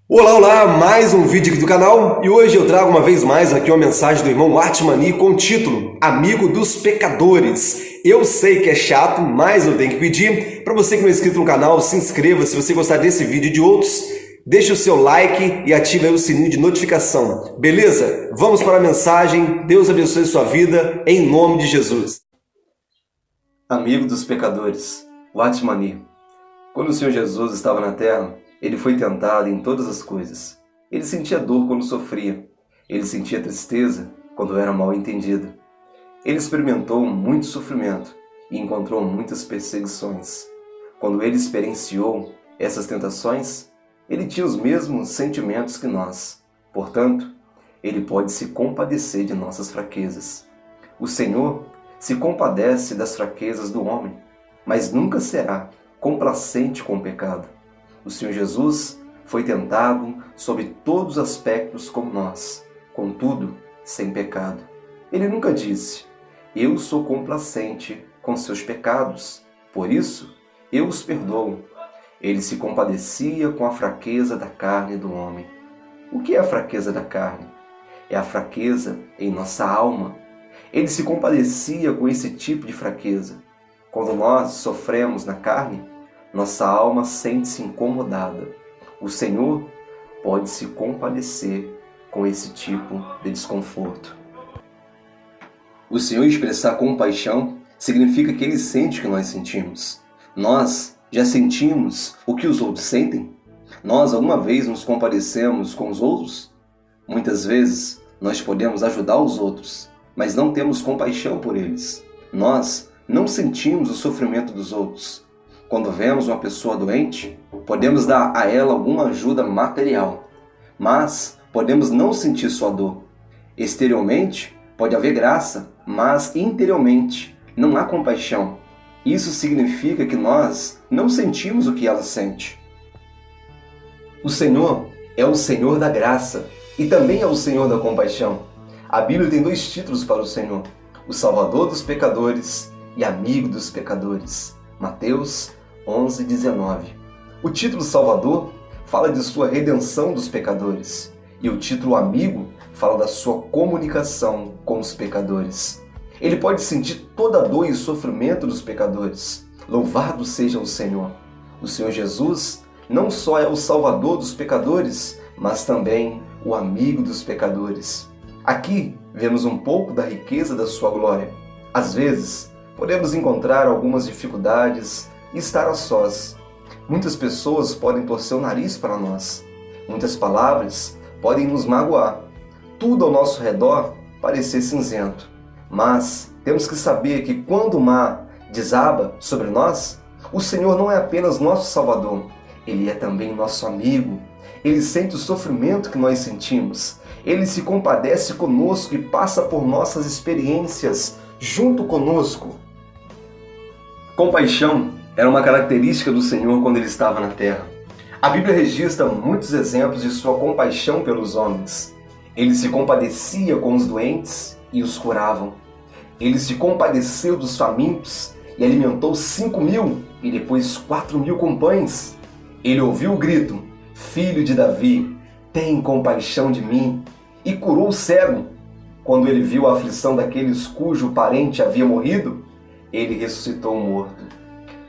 Olá, olá! Mais um vídeo aqui do canal e hoje eu trago uma vez mais aqui uma mensagem do irmão Artmani com o título Amigo dos Pecadores. Eu sei que é chato, mas eu tenho que pedir para você que não é inscrito no canal, se inscreva se você gostar desse vídeo e de outros, deixe o seu like e ative aí o sininho de notificação, beleza? Vamos para a mensagem, Deus abençoe sua vida, em nome de Jesus. Amigo dos pecadores, o Artmani. Quando o Senhor Jesus estava na terra, ele foi tentado em todas as coisas. Ele sentia dor quando sofria. Ele sentia tristeza quando era mal entendido. Ele experimentou muito sofrimento e encontrou muitas perseguições. Quando ele experienciou essas tentações, ele tinha os mesmos sentimentos que nós. Portanto, ele pode se compadecer de nossas fraquezas. O Senhor se compadece das fraquezas do homem, mas nunca será complacente com o pecado. O Senhor Jesus foi tentado sob todos os aspectos como nós, contudo, sem pecado. Ele nunca disse, eu sou complacente com seus pecados, por isso eu os perdoo. Ele se compadecia com a fraqueza da carne do homem. O que é a fraqueza da carne? É a fraqueza em nossa alma. Ele se compadecia com esse tipo de fraqueza. Quando nós sofremos na carne, nossa alma sente-se incomodada. O Senhor pode se compadecer com esse tipo de desconforto. O Senhor expressar compaixão significa que Ele sente o que nós sentimos. Nós já sentimos o que os outros sentem? Nós alguma vez nos compadecemos com os outros? Muitas vezes nós podemos ajudar os outros, mas não temos compaixão por eles. Nós não sentimos o sofrimento dos outros. Quando vemos uma pessoa doente, podemos dar a ela alguma ajuda material, mas podemos não sentir sua dor. Exteriormente, pode haver graça, mas interiormente não há compaixão. Isso significa que nós não sentimos o que ela sente. O Senhor é o Senhor da graça e também é o Senhor da compaixão. A Bíblia tem dois títulos para o Senhor: o Salvador dos pecadores e Amigo dos pecadores. Mateus 11:19. O título Salvador fala de sua redenção dos pecadores e o título Amigo fala da sua comunicação com os pecadores. Ele pode sentir toda a dor e sofrimento dos pecadores. Louvado seja o Senhor! O Senhor Jesus não só é o Salvador dos pecadores, mas também o Amigo dos pecadores. Aqui vemos um pouco da riqueza da sua glória. Às vezes, podemos encontrar algumas dificuldades e estar a sós. Muitas pessoas podem torcer o nariz para nós. Muitas palavras podem nos magoar. Tudo ao nosso redor parecer cinzento. Mas temos que saber que quando o mar desaba sobre nós, o Senhor não é apenas nosso Salvador, Ele é também nosso amigo. Ele sente o sofrimento que nós sentimos. Ele se compadece conosco e passa por nossas experiências junto conosco. Compaixão era uma característica do Senhor quando Ele estava na terra. A Bíblia registra muitos exemplos de sua compaixão pelos homens. Ele se compadecia com os doentes e os curava. Ele se compadeceu dos famintos e alimentou 5.000 e depois 4.000 com pães. Ele ouviu o grito, Filho de Davi, tem compaixão de mim, e curou o cego. Quando ele viu a aflição daqueles cujo parente havia morrido, ele ressuscitou o morto.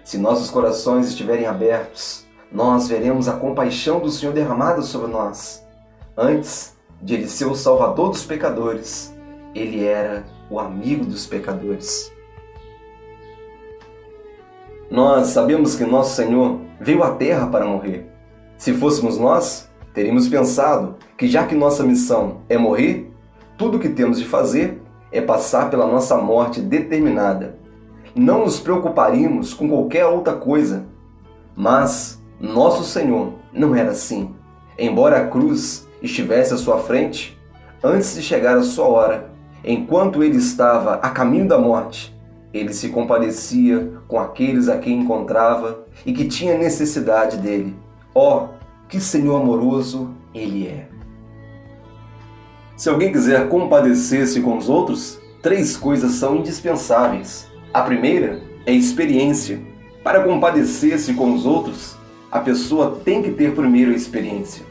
Se nossos corações estiverem abertos, nós veremos a compaixão do Senhor derramada sobre nós. Antes de Ele ser o Salvador dos pecadores, Ele era o amigo dos pecadores. Nós sabemos que nosso Senhor veio à terra para morrer. Se fôssemos nós, teríamos pensado que já que nossa missão é morrer, tudo o que temos de fazer é passar pela nossa morte determinada. Não nos preocuparíamos com qualquer outra coisa. Mas nosso Senhor não era assim. Embora a cruz estivesse à sua frente, antes de chegar a sua hora, enquanto ele estava a caminho da morte, ele se compadecia com aqueles a quem encontrava e que tinha necessidade dele. Oh, que Senhor amoroso Ele é! Se alguém quiser compadecer-se com os outros, 3 coisas são indispensáveis. A primeira é experiência. Para compadecer-se com os outros, a pessoa tem que ter primeiro a experiência.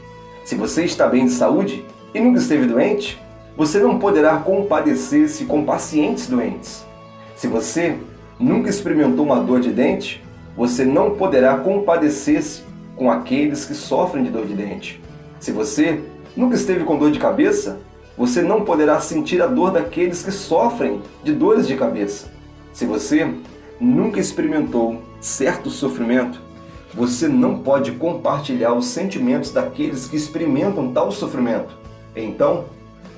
Se você está bem de saúde e nunca esteve doente, você não poderá compadecer-se com pacientes doentes. Se você nunca experimentou uma dor de dente, você não poderá compadecer-se com aqueles que sofrem de dor de dente. Se você nunca esteve com dor de cabeça, você não poderá sentir a dor daqueles que sofrem de dores de cabeça. Se você nunca experimentou certo sofrimento, você não pode compartilhar os sentimentos daqueles que experimentam tal sofrimento. Então,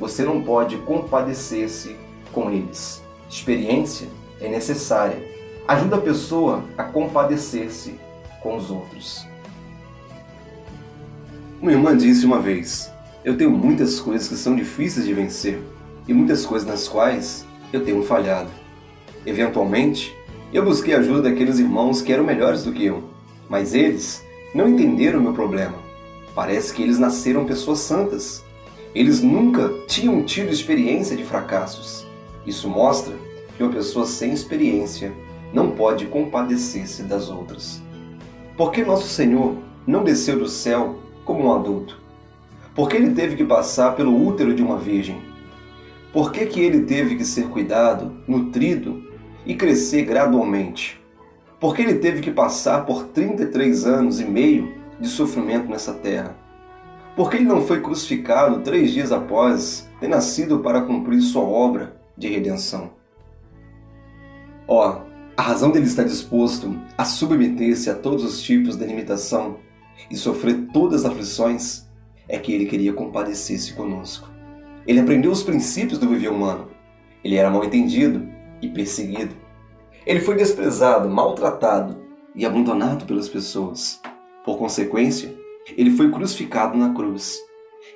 você não pode compadecer-se com eles. Experiência é necessária. Ajuda a pessoa a compadecer-se com os outros. Uma irmã disse uma vez: eu tenho muitas coisas que são difíceis de vencer e muitas coisas nas quais eu tenho falhado. Eventualmente, eu busquei a ajuda daqueles irmãos que eram melhores do que eu, mas eles não entenderam o meu problema. Parece que eles nasceram pessoas santas. Eles nunca tinham tido experiência de fracassos. Isso mostra que uma pessoa sem experiência não pode compadecer-se das outras. Por que nosso Senhor não desceu do céu como um adulto? Por que ele teve que passar pelo útero de uma virgem? Por que ele teve que ser cuidado, nutrido e crescer gradualmente? Por que ele teve que passar por 33 anos e meio de sofrimento nessa terra? Por que ele não foi crucificado 3 dias após ter nascido para cumprir sua obra de redenção? A razão dele estar disposto a submeter-se a todos os tipos de limitação e sofrer todas as aflições é que ele queria compadecer-se conosco. Ele aprendeu os princípios do viver humano. Ele era mal entendido e perseguido. Ele foi desprezado, maltratado e abandonado pelas pessoas. Por consequência, ele foi crucificado na cruz.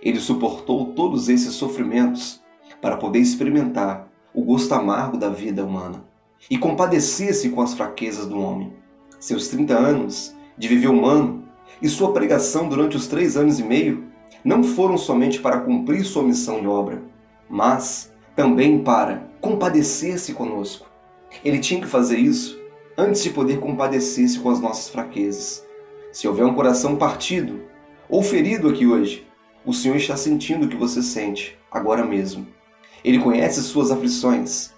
Ele suportou todos esses sofrimentos para poder experimentar o gosto amargo da vida humana e compadecer-se com as fraquezas do homem. Seus 30 anos de viver humano e sua pregação durante os 3 anos e meio não foram somente para cumprir sua missão de obra, mas também para compadecer-se conosco. Ele tinha que fazer isso antes de poder compadecer-se com as nossas fraquezas. Se houver um coração partido ou ferido aqui hoje, o Senhor está sentindo o que você sente agora mesmo. Ele conhece suas aflições.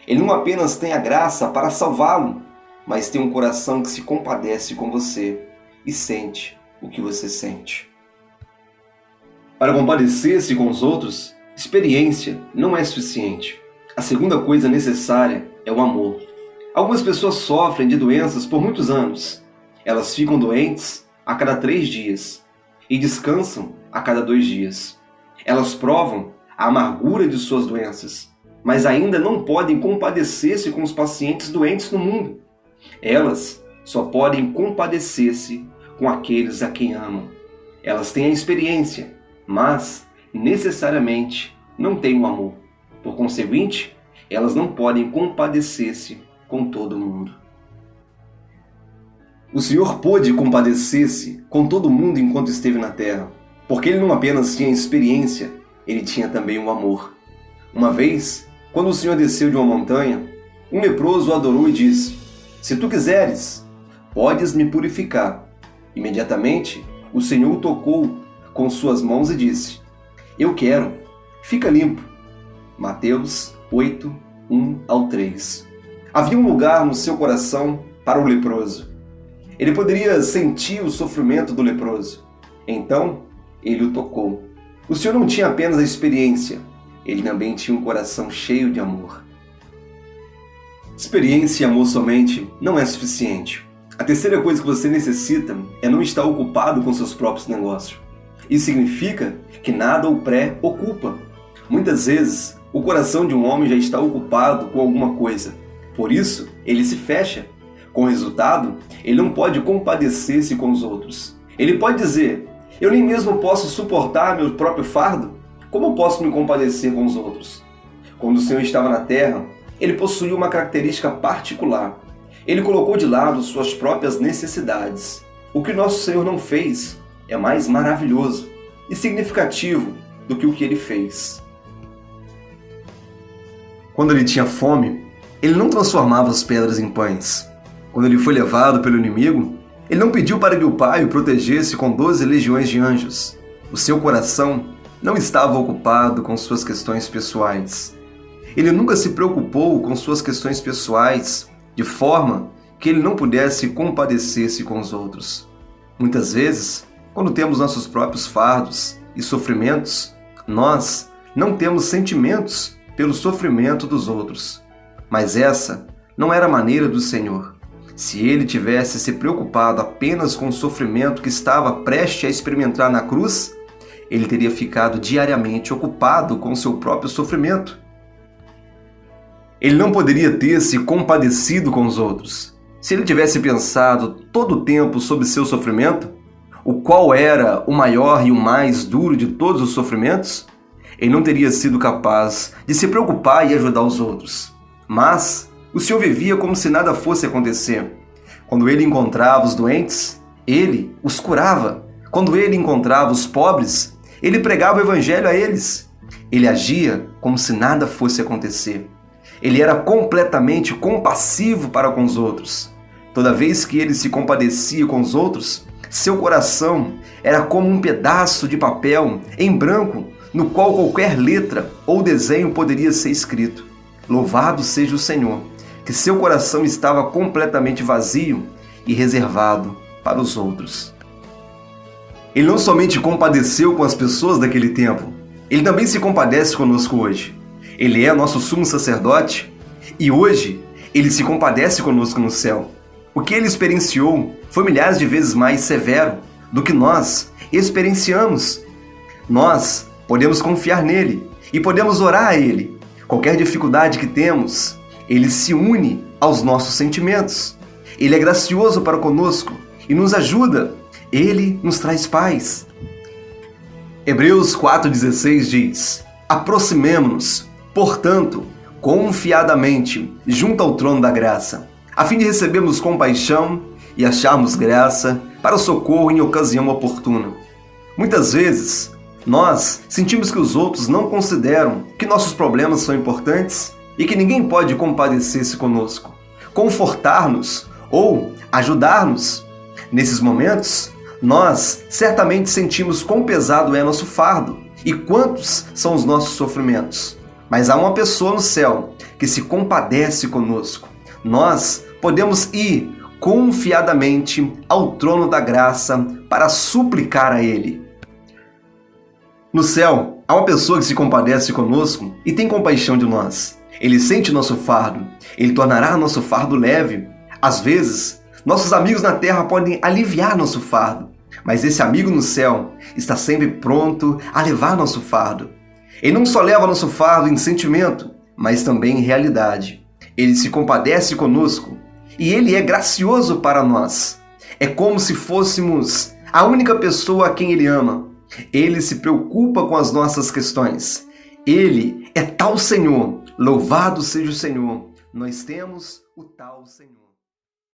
Ele não apenas tem a graça para salvá-lo, mas tem um coração que se compadece com você e sente o que você sente. Para compadecer-se com os outros, experiência não é suficiente. A segunda coisa necessária é o amor. Algumas pessoas sofrem de doenças por muitos anos. Elas ficam doentes a cada 3 dias e descansam a cada 2 dias. Elas provam a amargura de suas doenças, mas ainda não podem compadecer-se com os pacientes doentes no mundo. Elas só podem compadecer-se com aqueles a quem amam. Elas têm a experiência, mas necessariamente não têm o amor. Por conseguinte, elas não podem compadecer-se com todo mundo. O Senhor pôde compadecer-se com todo mundo enquanto esteve na terra, porque ele não apenas tinha experiência, ele tinha também o amor. Uma vez, quando o Senhor desceu de uma montanha, um leproso o adorou e disse: "Se tu quiseres, podes me purificar." Imediatamente, o Senhor o tocou com suas mãos e disse: "Eu quero, fica limpo." Mateus 8, 1-3. Havia um lugar no seu coração para o leproso. Ele poderia sentir o sofrimento do leproso. Então, ele o tocou. O Senhor não tinha apenas a experiência, ele também tinha um coração cheio de amor. Experiência e amor somente não é suficiente. A terceira coisa que você necessita é não estar ocupado com seus próprios negócios. Isso significa que nada o preocupa. Muitas vezes, o coração de um homem já está ocupado com alguma coisa. Por isso, ele se fecha. Com o resultado, ele não pode compadecer-se com os outros. Ele pode dizer: "Eu nem mesmo posso suportar meu próprio fardo. Como posso me compadecer com os outros?" Quando o Senhor estava na terra, ele possuía uma característica particular. Ele colocou de lado suas próprias necessidades. O que nosso Senhor não fez é mais maravilhoso e significativo do que o que ele fez. Quando ele tinha fome, ele não transformava as pedras em pães. Quando ele foi levado pelo inimigo, ele não pediu para que o Pai o protegesse com 12 legiões de anjos. O seu coração não estava ocupado com suas questões pessoais. Ele nunca se preocupou com suas questões pessoais de forma que ele não pudesse compadecer-se com os outros. Muitas vezes, quando temos nossos próprios fardos e sofrimentos, nós não temos sentimentos pelo sofrimento dos outros. Mas essa não era a maneira do Senhor. Se ele tivesse se preocupado apenas com o sofrimento que estava prestes a experimentar na cruz, ele teria ficado diariamente ocupado com seu próprio sofrimento. Ele não poderia ter se compadecido com os outros. Se ele tivesse pensado todo o tempo sobre seu sofrimento, o qual era o maior e o mais duro de todos os sofrimentos, ele não teria sido capaz de se preocupar e ajudar os outros. Mas o Senhor vivia como se nada fosse acontecer. Quando ele encontrava os doentes, ele os curava. Quando ele encontrava os pobres, ele pregava o evangelho a eles. Ele agia como se nada fosse acontecer. Ele era completamente compassivo para com os outros. Toda vez que ele se compadecia com os outros, seu coração era como um pedaço de papel em branco no qual qualquer letra ou desenho poderia ser escrito. Louvado seja o Senhor, que seu coração estava completamente vazio e reservado para os outros. Ele não somente compadeceu com as pessoas daquele tempo, ele também se compadece conosco hoje. Ele é nosso sumo sacerdote e hoje ele se compadece conosco no céu. O que ele experienciou foi milhares de vezes mais severo do que nós experienciamos. Nós podemos confiar nele e podemos orar a ele. Qualquer dificuldade que temos, ele se une aos nossos sentimentos. Ele é gracioso para conosco e nos ajuda. Ele nos traz paz. Hebreus 4,16 diz: aproximemo-nos, portanto, confiadamente, junto ao trono da graça, a fim de recebermos compaixão e acharmos graça para o socorro em ocasião oportuna. Muitas vezes, nós sentimos que os outros não consideram que nossos problemas são importantes e que ninguém pode compadecer-se conosco, confortar-nos ou ajudar-nos. Nesses momentos, nós certamente sentimos quão pesado é nosso fardo e quantos são os nossos sofrimentos. Mas há uma pessoa no céu que se compadece conosco. Nós podemos ir confiadamente ao trono da graça para suplicar a Ele. No céu, há uma pessoa que se compadece conosco e tem compaixão de nós. Ele sente nosso fardo. Ele tornará nosso fardo leve. Às vezes, nossos amigos na terra podem aliviar nosso fardo, mas esse amigo no céu está sempre pronto a levar nosso fardo. Ele não só leva nosso fardo em sentimento, mas também em realidade. Ele se compadece conosco e ele é gracioso para nós. É como se fôssemos a única pessoa a quem ele ama. Ele se preocupa com as nossas questões. Ele é tal Senhor. Louvado seja o Senhor. Nós temos o tal Senhor.